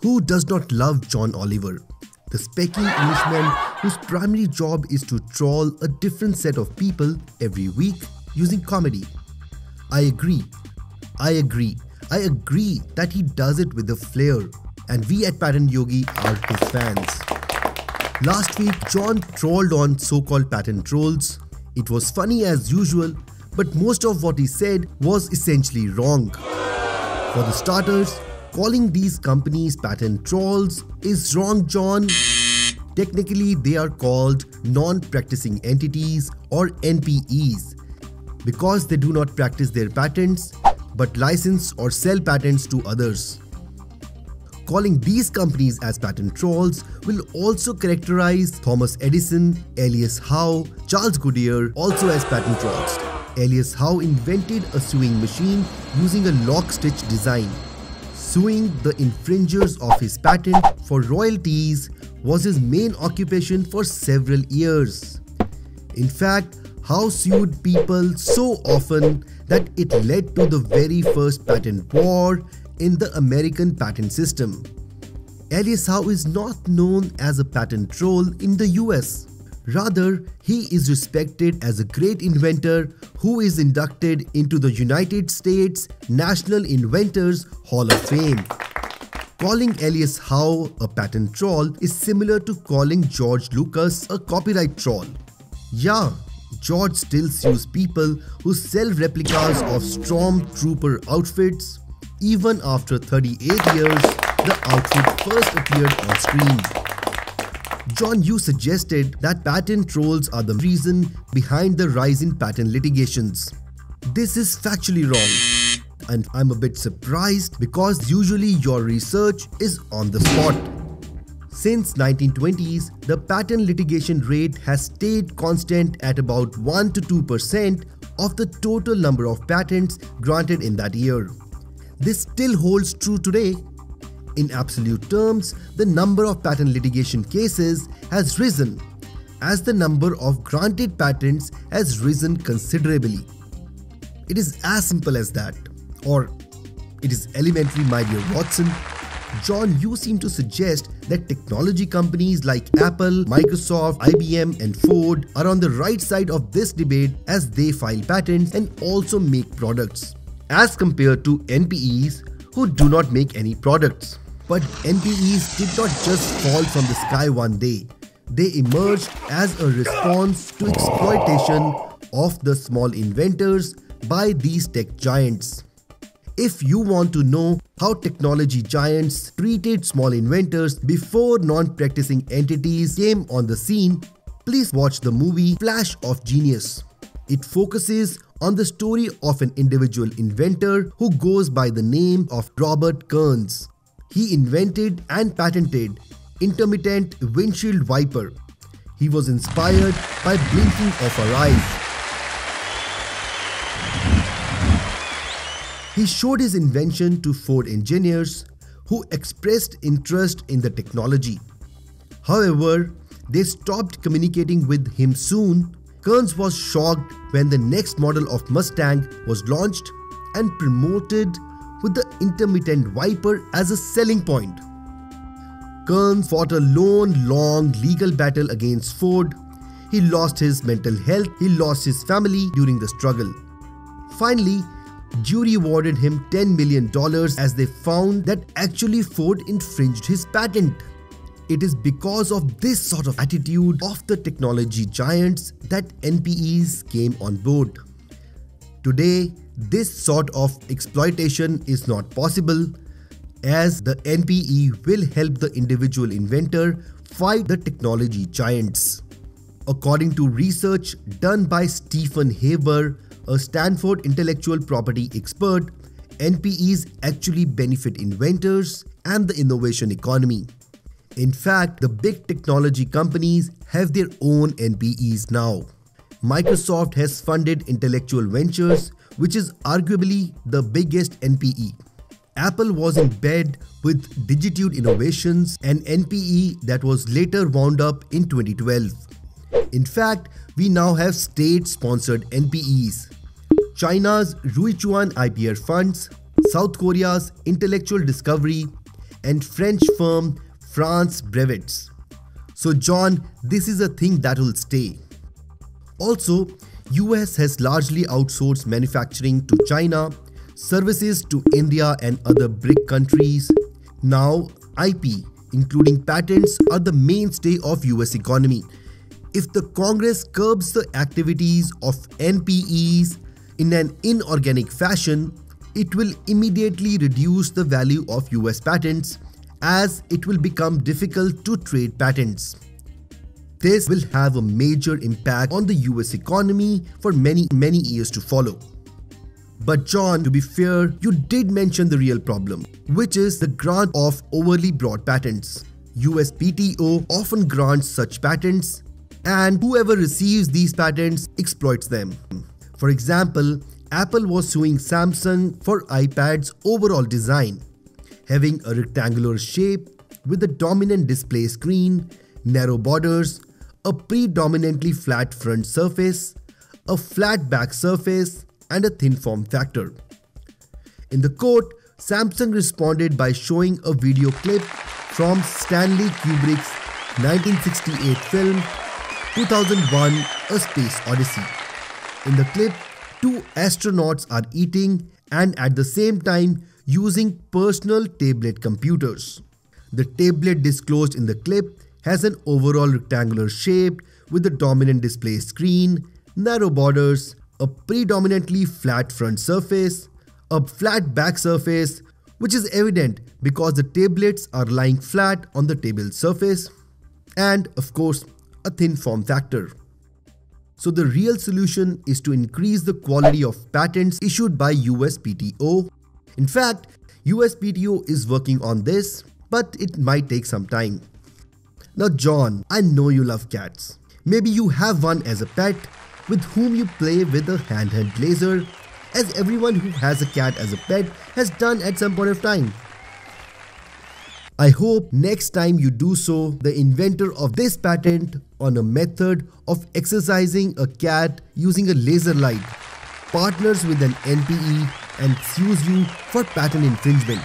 Who does not love John Oliver, the specking Englishman whose primary job is to troll a different set of people every week using comedy? I agree that he does it with a flair, and we at PatentYogi are his fans. Last week, John trolled on so-called patent trolls. It was funny as usual, but most of what he said was essentially wrong. For the starters, calling these companies patent trolls is wrong, John. Technically, they are called non-practicing entities or NPEs because they do not practice their patents but license or sell patents to others. Calling these companies as patent trolls will also characterize Thomas Edison, Elias Howe, Charles Goodyear also as patent trolls. Elias Howe invented a sewing machine using a lockstitch design. Suing the infringers of his patent for royalties was his main occupation for several years. In fact, Howe sued people so often that it led to the very first patent war in the American patent system. Elias Howe is not known as a patent troll in the US. Rather, he is respected as a great inventor who is inducted into the United States National Inventors Hall of Fame. Calling Elias Howe a patent troll is similar to calling George Lucas a copyright troll. Yeah, George still sues people who sell replicas of Stormtrooper outfits. Even after 38 years, the outfit first appeared on screen. John, you suggested that patent trolls are the reason behind the rise in patent litigations. This is factually wrong, and I'm a bit surprised because usually your research is on the spot. Since 1920s, the patent litigation rate has stayed constant at about 1 to 2% of the total number of patents granted in that year. This still holds true today. In absolute terms, the number of patent litigation cases has risen, as the number of granted patents has risen considerably. It is as simple as that. Or it is elementary, my dear Watson. John, you seem to suggest that technology companies like Apple, Microsoft, IBM and Ford are on the right side of this debate as they file patents and also make products, as compared to NPEs who do not make any products. But NPEs did not just fall from the sky one day. They emerged as a response to exploitation of the small inventors by these tech giants. If you want to know how technology giants treated small inventors before non-practicing entities came on the scene, please watch the movie Flash of Genius. It focuses on the story of an individual inventor who goes by the name of Robert Kearns. He invented and patented intermittent windshield wiper. He was inspired by blinking of our eyes. He showed his invention to Ford engineers who expressed interest in the technology. However, they stopped communicating with him soon. Kearns was shocked when the next model of Mustang was launched and promoted with the intermittent wiper as a selling point. Kearns fought a long legal battle against Ford. He lost his mental health, he lost his family during the struggle. Finally, jury awarded him $10 million as they found that actually Ford infringed his patent. It is because of this sort of attitude of the technology giants that NPEs came on board. Today, this sort of exploitation is not possible, as the NPE will help the individual inventor fight the technology giants. According to research done by Stephen Haber, a Stanford intellectual property expert, NPEs actually benefit inventors and the innovation economy. In fact, the big technology companies have their own NPEs now. Microsoft has funded Intellectual Ventures, which is arguably the biggest NPE. Apple was in bed with Digitude Innovations, an NPE that was later wound up in 2012. In fact, we now have state-sponsored NPEs. China's Ruichuan IPR funds, South Korea's Intellectual Discovery, and French firm France Brevets. So John, this is a thing that will stay. Also, US has largely outsourced manufacturing to China, services to India and other BRIC countries. Now, IP, including patents, are the mainstay of US economy. If the Congress curbs the activities of NPEs in an inorganic fashion, it will immediately reduce the value of US patents, as it will become difficult to trade patents. This will have a major impact on the US economy for many years to follow. But John, to be fair, you did mention the real problem, which is the grant of overly broad patents. USPTO often grants such patents, and whoever receives these patents exploits them. For example, Apple was suing Samsung for iPad's overall design, having a rectangular shape with a dominant display screen, narrow borders, a predominantly flat front surface, a flat back surface, and a thin form factor. In the court, Samsung responded by showing a video clip from Stanley Kubrick's 1968 film 2001: A Space Odyssey. In the clip, two astronauts are eating and at the same time using personal tablet computers. The tablet disclosed in the clip has an overall rectangular shape with a dominant display screen, narrow borders, a predominantly flat front surface, a flat back surface, which is evident because the tablets are lying flat on the table surface, and of course, a thin form factor. So the real solution is to increase the quality of patents issued by USPTO. In fact, USPTO is working on this, but it might take some time. Now John, I know you love cats. Maybe you have one as a pet with whom you play with a handheld laser, as everyone who has a cat as a pet has done at some point of time. I hope next time you do so, the inventor of this patent on a method of exercising a cat using a laser light partners with an NPE and sues you for patent infringement.